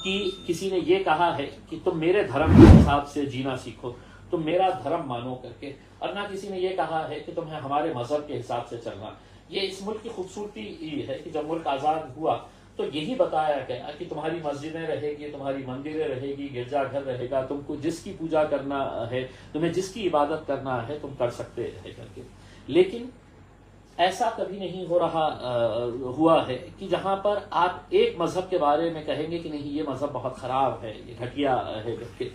कि किसी ने ये कहा है कि तुम मेरे धर्म के हिसाब से जीना सीखो, तुम मेरा धर्म मानो करके, और ना किसी ने ये कहा है कि तुम्हें हमारे मजहब के हिसाब से चलना। ये इस मुल्क की खूबसूरती है कि जब मुल्क आजाद हुआ तो यही बताया गया कि तुम्हारी मस्जिदें रहेगी, तुम्हारी मंदिरें रहेगी, गिरजाघर रहेगा, तुमको जिसकी पूजा करना है, तुम्हें जिसकी इबादत करना है, तुम कर सकते हैं करके। लेकिन ऐसा कभी नहीं हुआ है कि जहां पर आप एक मजहब के बारे में कहेंगे कि नहीं ये मजहब बहुत खराब है, ये घटिया है करके।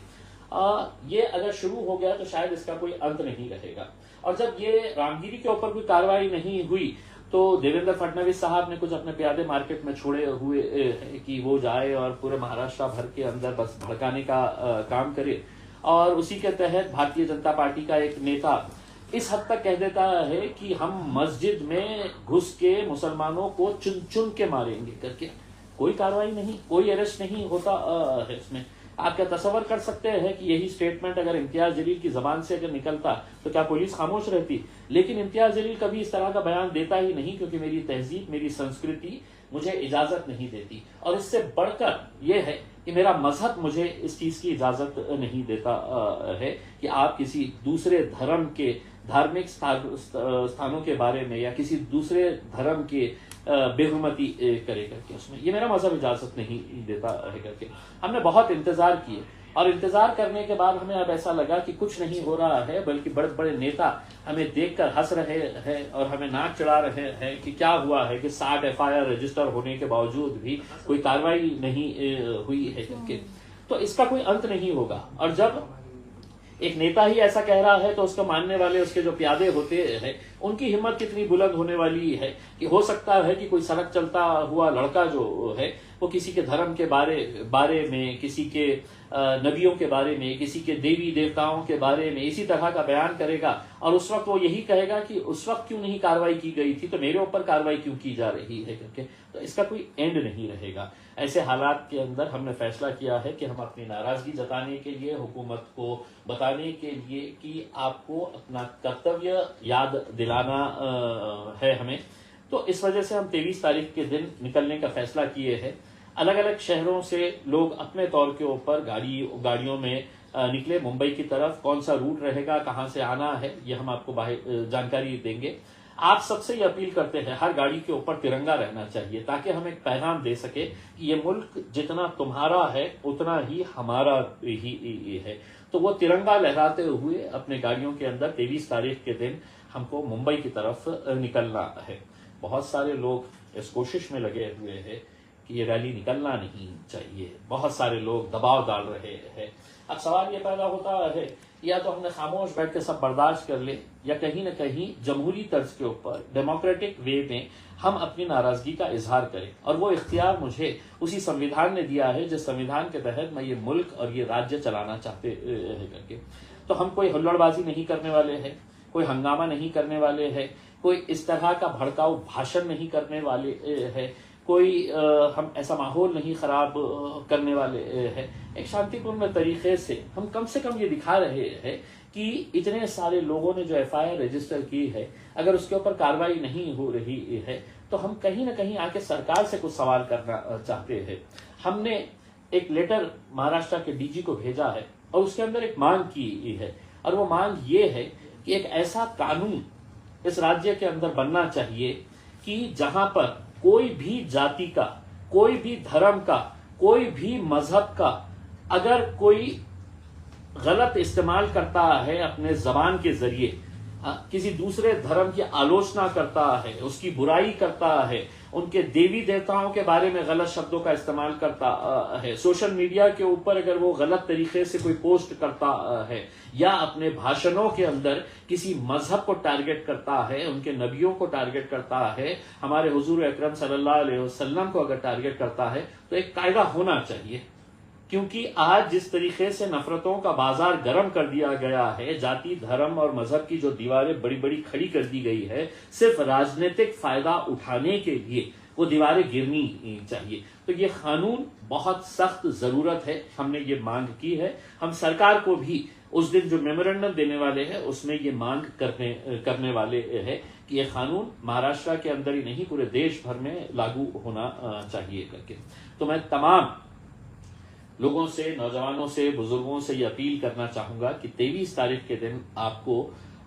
ये अगर शुरू हो गया तो शायद इसका कोई अंत नहीं रहेगा। और जब ये रामगिरी के ऊपर कोई कार्रवाई नहीं हुई तो देवेंद्र फडणवीस साहब ने कुछ अपने प्यादे मार्केट में छोड़े हुए कि वो जाए और पूरे महाराष्ट्र भर के अंदर बस भड़काने का काम करे, और उसी के तहत भारतीय जनता पार्टी का एक नेता इस हद तक कह देता है कि हम मस्जिद में घुस के मुसलमानों को चुन चुन के मारेंगे करके। कोई कार्रवाई नहीं, कोई अरेस्ट नहीं होता है इसमें। आप क्या तस्वर कर सकते हैं कि यही स्टेटमेंट अगर इम्तियाज जलील की जबान से अगर निकलता तो क्या पुलिस खामोश रहती? लेकिन इम्तियाज जलील कभी इस तरह का बयान देता ही नहीं, क्योंकि मेरी तहजीब, मेरी संस्कृति मुझे इजाजत नहीं देती, और इससे बढ़कर यह है कि मेरा मजहब मुझे इस चीज की इजाजत नहीं देता है कि आप किसी दूसरे धर्म के धार्मिक स्थानों के बारे में या किसी दूसरे धर्म के बेहुरमती करे करके उसमें, ये मेरा मजहब इजाजत नहीं देता है करके। हमने बहुत इंतजार किए, और इंतजार करने के बाद हमें अब ऐसा लगा कि कुछ नहीं हो रहा है, बल्कि बड़े बड़े नेता हमें देखकर हंस रहे हैं और हमें नाक चढ़ा रहे हैं कि क्या हुआ है कि 60 FIR रजिस्टर होने के बावजूद भी कोई कार्रवाई नहीं हुई है करके। तो इसका कोई अंत नहीं होगा। और जब एक नेता ही ऐसा कह रहा है तो उसको मानने वाले उसके जो प्यादे होते हैं उनकी हिम्मत कितनी बुलंद होने वाली है कि हो सकता है कि कोई सड़क चलता हुआ लड़का जो है वो किसी के धर्म के बारे में, किसी के नबियों के बारे में, किसी के देवी देवताओं के बारे में इसी तरह का बयान करेगा, और उस वक्त वो यही कहेगा कि उस वक्त क्यों नहीं कार्रवाई की गई थी, तो मेरे ऊपर कार्रवाई क्यों की जा रही है करके। तो इसका कोई एंड नहीं रहेगा। ऐसे हालात के अंदर हमने फैसला किया है कि हम अपनी नाराजगी जताने के लिए, हुकूमत को बताने के लिए कि आपको अपना कर्तव्य याद दिलाना है हमें, तो इस वजह से हम 23 तारीख के दिन निकलने का फैसला किए हैं। अलग अलग शहरों से लोग अपने तौर के ऊपर गाड़ियों में निकले मुंबई की तरफ। कौन सा रूट रहेगा, कहां से आना है, ये हम आपको जानकारी देंगे। आप सबसे ये अपील करते हैं हर गाड़ी के ऊपर तिरंगा रहना चाहिए, ताकि हम एक पैगाम दे सके कि ये मुल्क जितना तुम्हारा है उतना ही हमारा ही है। तो वो तिरंगा लहराते हुए अपने गाड़ियों के अंदर 23 तारीख के दिन हमको मुंबई की तरफ निकलना है। बहुत सारे लोग इस कोशिश में लगे हुए हैं कि ये रैली निकलना नहीं चाहिए, बहुत सारे लोग दबाव डाल रहे हैं। अब सवाल ये पैदा होता है या तो हमने खामोश बैठ के सब बर्दाश्त कर ले, या कहीं ना कहीं जमहूरी तर्ज के ऊपर डेमोक्रेटिक वे में हम अपनी नाराजगी का इजहार करें। और वो इख्तियार मुझे उसी संविधान ने दिया है जिस संविधान के तहत मैं ये मुल्क और ये राज्य चलाना चाहते हैं करके। तो हम कोई हुल्लड़बाजी नहीं करने वाले हैं, कोई हंगामा नहीं करने वाले हैं, कोई इस तरह का भड़काऊ भाषण नहीं करने वाले हैं, कोई हम ऐसा माहौल नहीं खराब करने वाले हैं। एक शांतिपूर्ण तरीके से हम कम ये दिखा रहे हैं कि इतने सारे लोगों ने जो FIR रजिस्टर की है, अगर उसके ऊपर कार्रवाई नहीं हो रही है तो हम कहीं ना कहीं आके सरकार से कुछ सवाल करना चाहते हैं। हमने एक लेटर महाराष्ट्र के DG को भेजा है और उसके अंदर एक मांग की है, और वो मांग ये है कि एक ऐसा कानून इस राज्य के अंदर बनना चाहिए कि जहां पर कोई भी जाति का, कोई भी धर्म का, कोई भी मजहब का अगर कोई गलत इस्तेमाल करता है अपने जबान के जरिए, किसी दूसरे धर्म की आलोचना करता है, उसकी बुराई करता है, उनके देवी देवताओं के बारे में गलत शब्दों का इस्तेमाल करता है, सोशल मीडिया के ऊपर अगर वो गलत तरीके से कोई पोस्ट करता है, या अपने भाषणों के अंदर किसी मजहब को टारगेट करता है, उनके नबियों को टारगेट करता है, हमारे हुजूर अकरम सल्लल्लाहु अलैहि वसल्लम को अगर टारगेट करता है, तो एक कायदा होना चाहिए। क्योंकि आज जिस तरीके से नफरतों का बाजार गर्म कर दिया गया है, जाति, धर्म और मजहब की जो दीवारें बड़ी बड़ी खड़ी कर दी गई है सिर्फ राजनीतिक फायदा उठाने के लिए, वो दीवारें गिरनी चाहिए। तो ये कानून बहुत सख्त जरूरत है, हमने ये मांग की है। हम सरकार को भी उस दिन जो मेमोरेंडम देने वाले हैं उसमें ये मांग करने वाले हैं कि ये कानून महाराष्ट्र के अंदर ही नहीं पूरे देश भर में लागू होना चाहिए करके। तो मैं तमाम लोगों से, नौजवानों से, बुजुर्गों से ये अपील करना चाहूंगा कि 23 तारीख के दिन आपको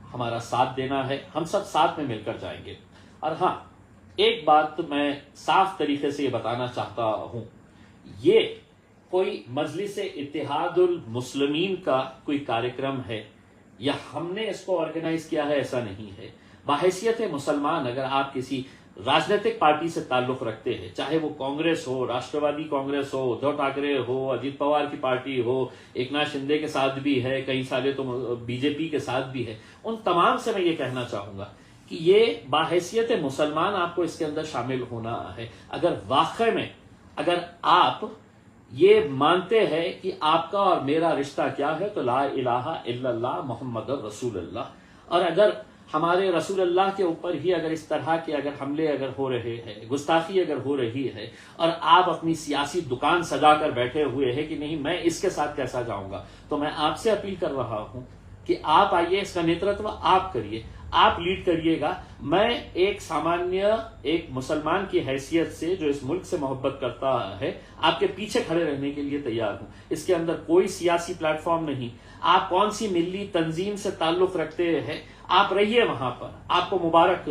हमारा साथ देना है। हम सब साथ में मिलकर जाएंगे। और हाँ, एक बात तो मैं साफ तरीके से ये बताना चाहता हूं, ये कोई मजलिस इत्तेहादुल मुस्लिमीन का कोई कार्यक्रम है या हमने इसको ऑर्गेनाइज किया है, ऐसा नहीं है। बाहैसियत मुसलमान अगर आप किसी राजनीतिक पार्टी से ताल्लुक रखते हैं, चाहे वो कांग्रेस हो, राष्ट्रवादी कांग्रेस हो, उद्धव ठाकरे हो, अजीत पवार की पार्टी हो, एकनाथ शिंदे के साथ भी है, कई सारे तो बीजेपी के साथ भी है, उन तमाम से मैं ये कहना चाहूंगा कि ये बाहैसियत मुसलमान आपको इसके अंदर शामिल होना है। अगर वाकई में अगर आप ये मानते हैं कि आपका और मेरा रिश्ता क्या है, तो ला इलाहा इल्लल्लाह मुहम्मदुर रसूलुल्लाह। और अगर हमारे रसूलुल्लाह के ऊपर ही अगर इस तरह के अगर हमले अगर हो रहे हैं, गुस्ताखी अगर हो रही है, और आप अपनी सियासी दुकान सजा कर बैठे हुए हैं कि नहीं मैं इसके साथ कैसा जाऊंगा, तो मैं आपसे अपील कर रहा हूं कि आप आइए, इसका नेतृत्व आप करिए, आप लीड करिएगा। मैं एक सामान्य एक मुसलमान की हैसियत से जो इस मुल्क से मोहब्बत करता है, आपके पीछे खड़े रहने के लिए तैयार हूं। इसके अंदर कोई सियासी प्लेटफॉर्म नहीं। आप कौन सी मिल्ली तंजीम से ताल्लुक रखते हैं, आप रहिए वहां पर, आपको मुबारक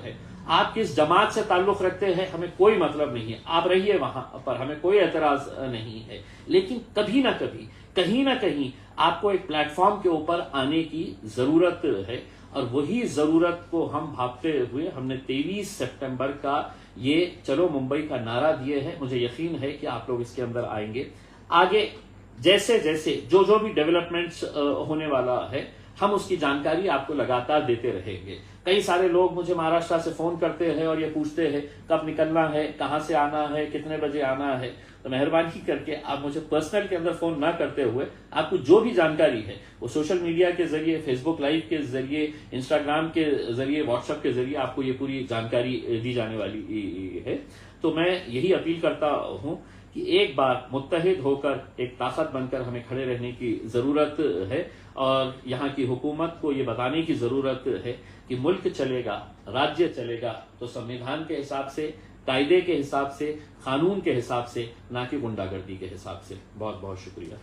है। आप किस जमात से ताल्लुक रखते हैं, हमें कोई मतलब नहीं है, आप रहिए वहां पर, हमें कोई एतराज नहीं है। लेकिन कभी ना कभी, कहीं ना कहीं आपको एक प्लेटफॉर्म के ऊपर आने की जरूरत है, और वही जरूरत को हम भागते हुए हमने 23 सितंबर का ये चलो मुंबई का नारा दिए है। मुझे यकीन है कि आप लोग इसके अंदर आएंगे। आगे जैसे जैसे जो भी डेवलपमेंट्स होने वाला है, हम उसकी जानकारी आपको लगातार देते रहेंगे। कई सारे लोग मुझे महाराष्ट्र से फोन करते हैं और ये पूछते हैं कब निकलना है, कहां से आना है, कितने बजे आना है। तो मेहरबानी करके आप मुझे पर्सनल के अंदर फोन ना करते हुए, आपको जो भी जानकारी है वो सोशल मीडिया के जरिए, फेसबुक लाइव के जरिए, इंस्टाग्राम के जरिए, व्हाट्सएप के जरिए आपको ये पूरी जानकारी दी जाने वाली है। तो मैं यही अपील करता हूं कि एक बार मुत्तहिद होकर एक ताकत बनकर हमें खड़े रहने की जरूरत है, और यहाँ की हुकूमत को ये बताने की जरूरत है कि मुल्क चलेगा, राज्य चलेगा तो संविधान के हिसाब से, कायदे के हिसाब से, कानून के हिसाब से, ना कि गुंडागर्दी के हिसाब से। बहुत बहुत शुक्रिया।